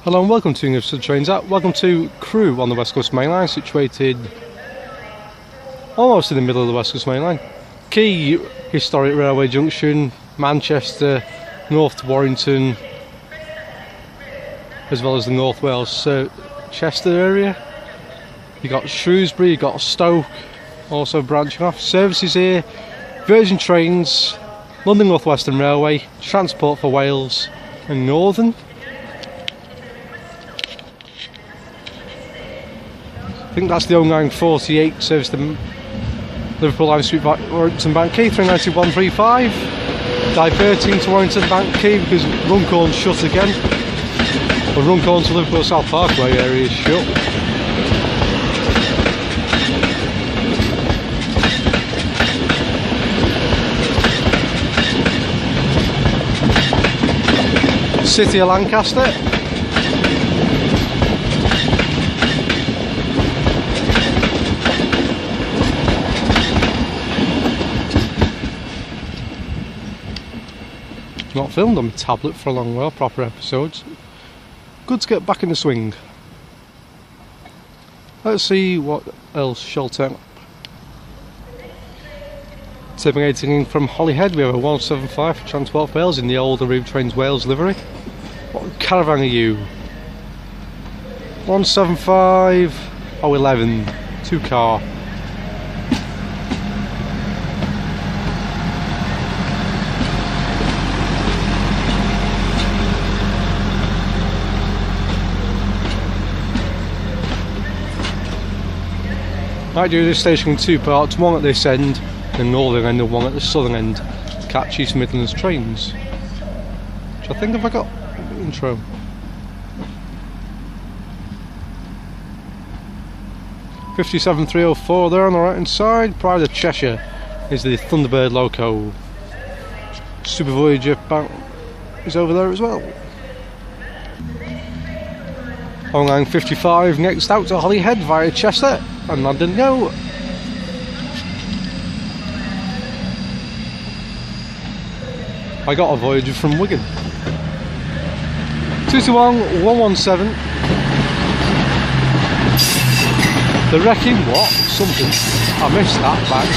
Hello and welcome to English Trains App. Welcome to Crewe on the West Coast Main Line, situated almost in the middle of the West Coast Main Line. Key historic railway junction, Manchester, north to Warrington, as well as the North Wales Chester area. You got Shrewsbury, you got Stoke, also branching off. Services here: Virgin Trains, London Northwestern Railway, Transport for Wales and Northern. I think that's the 0948 service to Liverpool Line Street Warrington Bank Quay, 39135. Diverting to Warrington Bank Quay because Runcorn's shut again. The Runcorn to Liverpool South Parkway area is shut. City of Lancaster. Not filmed on my tablet for a long while, proper episodes. Good to get back in the swing. Let's see what else shall turn up. Terminating from Holyhead, we have a 175 for Transport for Wales in the older Route Trains Wales livery. What caravan are you? 175 011, 2 car. Might do this station in two parts, one at this end, the northern end, and one at the southern end, to catch East Midlands trains. Which I think I got the intro. $57,304 there on the right hand side. Pride of Cheshire is the Thunderbird loco. Super Voyager is over there as well. 0955 next out to Holyhead via Chester and London Go. I got a Voyager from Wigan. 221 117. The wrecking what? Something. I missed that back.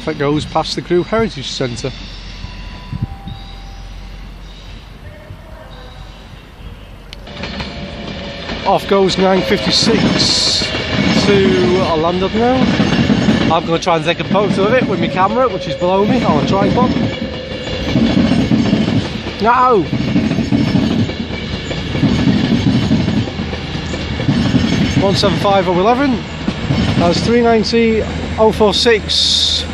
That goes past the Crewe Heritage Centre. Off goes 956 to London now. I'm going to try and take a photo of it with my camera, which is below me on a tripod. No! 175 011. That's 390 046.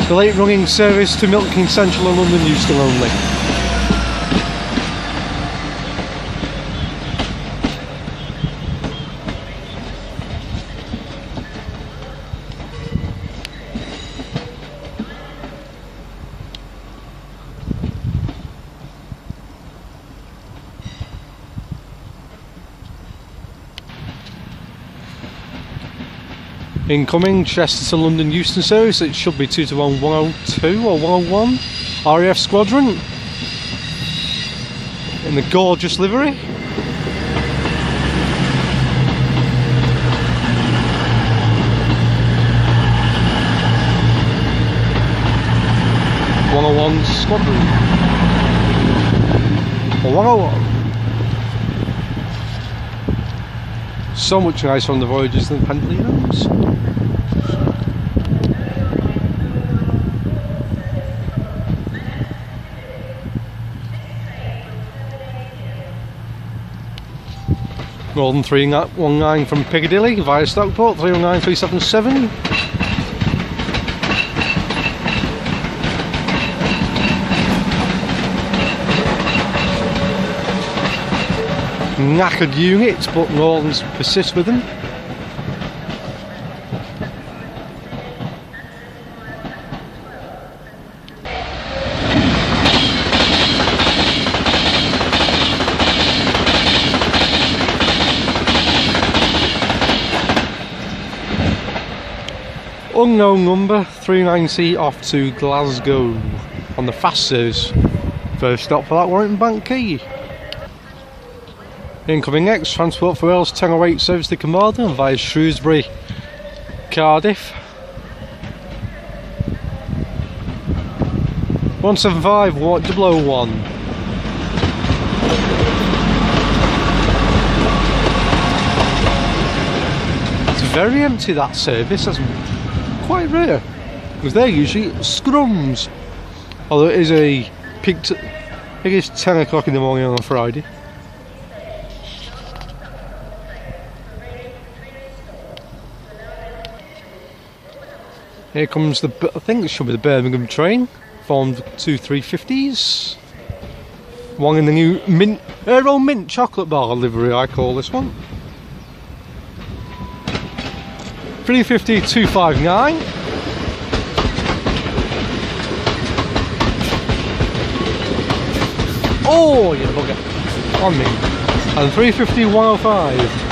The late running service to Milton Keynes Central and London Euston only. Incoming Chester to London Euston service, it should be 221 102 or 101. RAF Squadron in the gorgeous livery. (101) Squadron or 101. So much nicer on the Voyagers than Pendlenos. Northern 319 from Piccadilly via Stockport, 309377. Knackered units, but Northerns persist with them. Unknown number, 390 off to Glasgow on the fast service. First stop for that, Warrington Bank Quay. Incoming next, Transport for Wales 1008 service to Carmarthen via Shrewsbury, Cardiff. 175 001. It's very empty, that service. That's quite rare because they're usually scrums. Although it is a peak. It is 10 o'clock in the morning on a Friday. Here comes the, I think it should be the Birmingham train, formed 2 350s. One in the new mint, Aero Mint chocolate bar livery, I call this one. 350 259. Oh, you bugger. On me. And 350 105.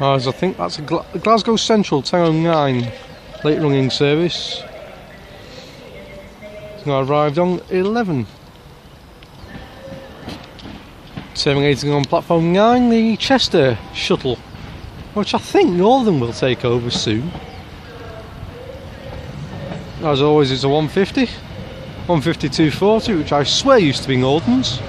As I think that's a Glasgow Central 1009 late running service. I arrived on 11. Terminating on platform 9, the Chester shuttle, which I think Northern will take over soon. As always, it's a 150, 150 240, which I swear used to be Northern's.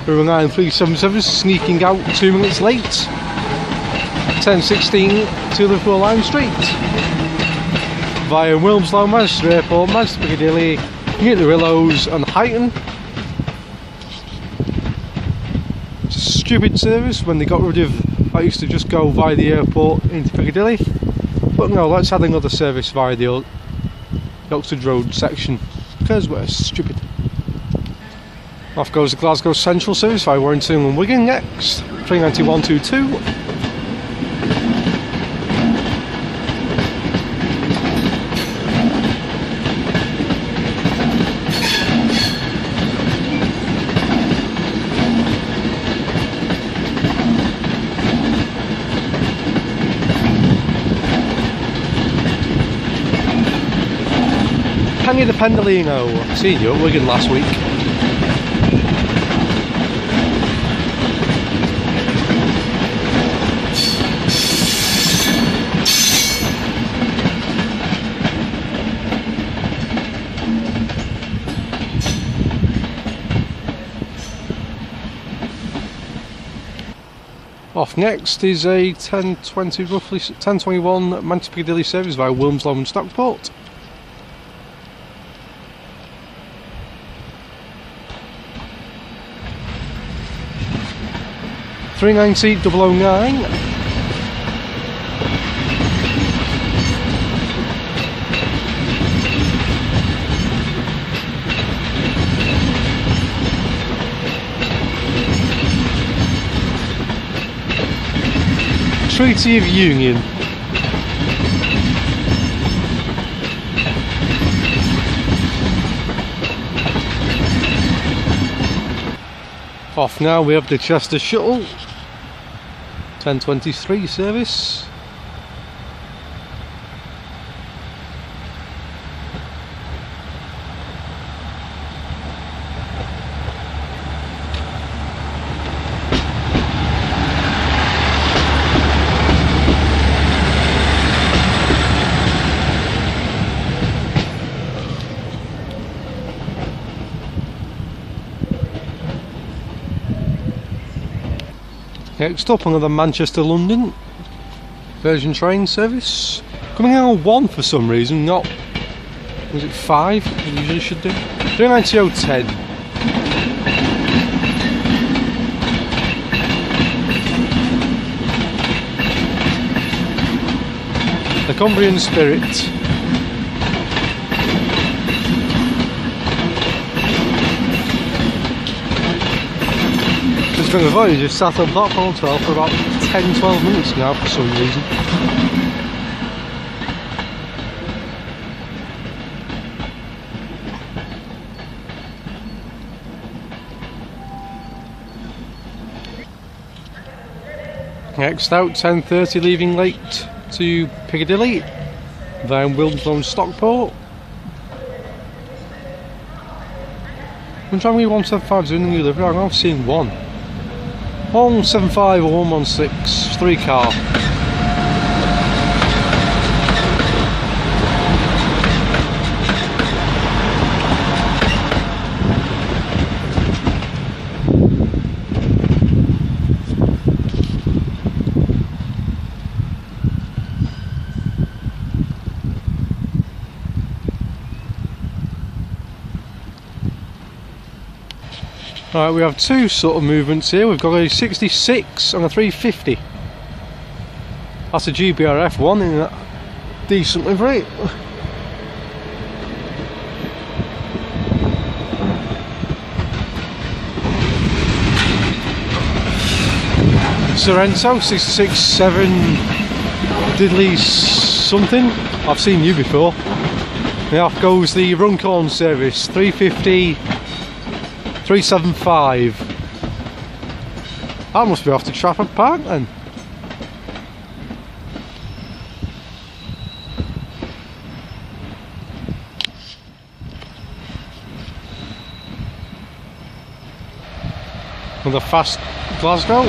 Crewe 9377 sneaking out 2 minutes late. 10:16 to Liverpool Lime Street via Wilmslow, Manchester Airport, Manchester Piccadilly, Near the Willows and Huyton. It's a stupid service when they got rid of, I used to just go via the airport into Piccadilly, but no, let's add another service via the Oxford Road section because we're stupid. Off goes the Glasgow Central service via Warrington and Wigan next, 390 122. Penny the Pendolino, seen you at Wigan last week. Off next is a 10:20, roughly 10:21 Manchester Piccadilly service via Wilmslow and Stockport. .390 009. Treaty of Union. Off now we have the Chester Shuttle, 10:23 service. Next up, another Manchester-London Virgin train service. Coming out on 1 for some reason, not... was it 5? It usually should do. 39010. The Cumbrian Spirit. This thing of voice just sat on platform 12 for about 10-12 minutes now for some reason. Next out, 10:30, leaving late to Piccadilly, then Wilmslow Stockport. I'm trying to 175 is in the new livery. I'm not seeing one. 175 or 116, 3 car. Right, we have two sort of movements here. We've got a 66 and a 350. That's a GBRF one in that decent livery. Sorrento 66-7 diddly something. I've seen you before. And off goes the Runcorn service 350 375. That must be off to Trafford Park then. Another fast Glasgow.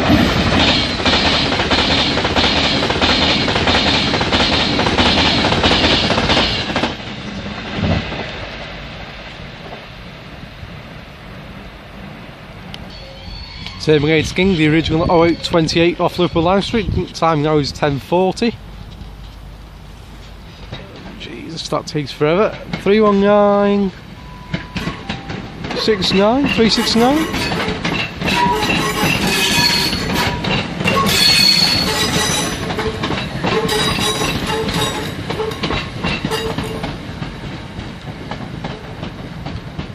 Same against King, the original 0828 off Liverpool Line Street. Time now is 10:40. Jesus, that takes forever. 319 69 369.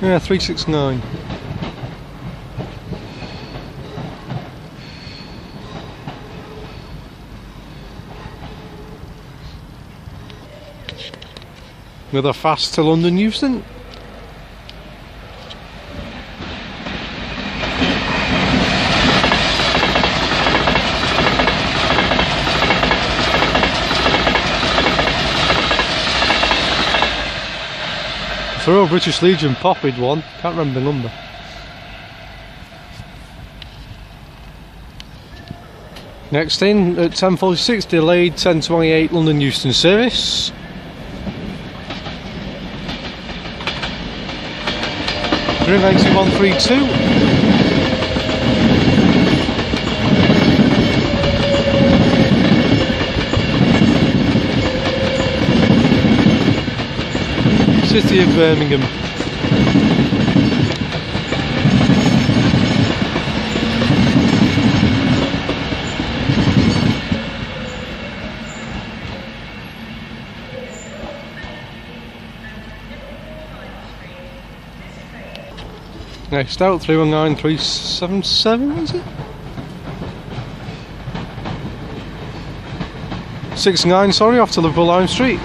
Yeah, 369. With a fast to London Euston. The Royal British Legion poppied one, can't remember the number. Next in at 10:46, delayed 10:28 London Euston service. Crewe 9132. City of Birmingham. Next out, 319 377, is it? 69, sorry, off to Liverpool Line Street.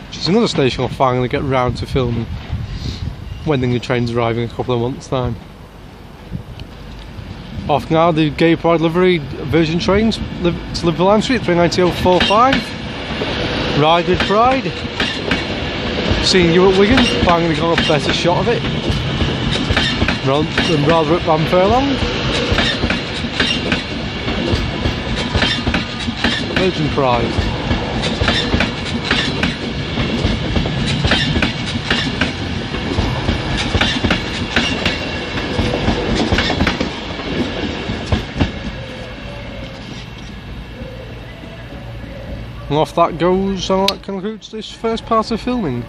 Which is another station I'll finally get round to filming when the new train's arriving in a couple of months' time. Off now, the Gay Pride livery Virgin trains to Liverpool Line Street, 39045. Ride with Pride. Seeing you at Wigan, finally got a better shot of it than rather at Van Furlong. Virgin Pride. And off that goes, and that concludes this first part of filming.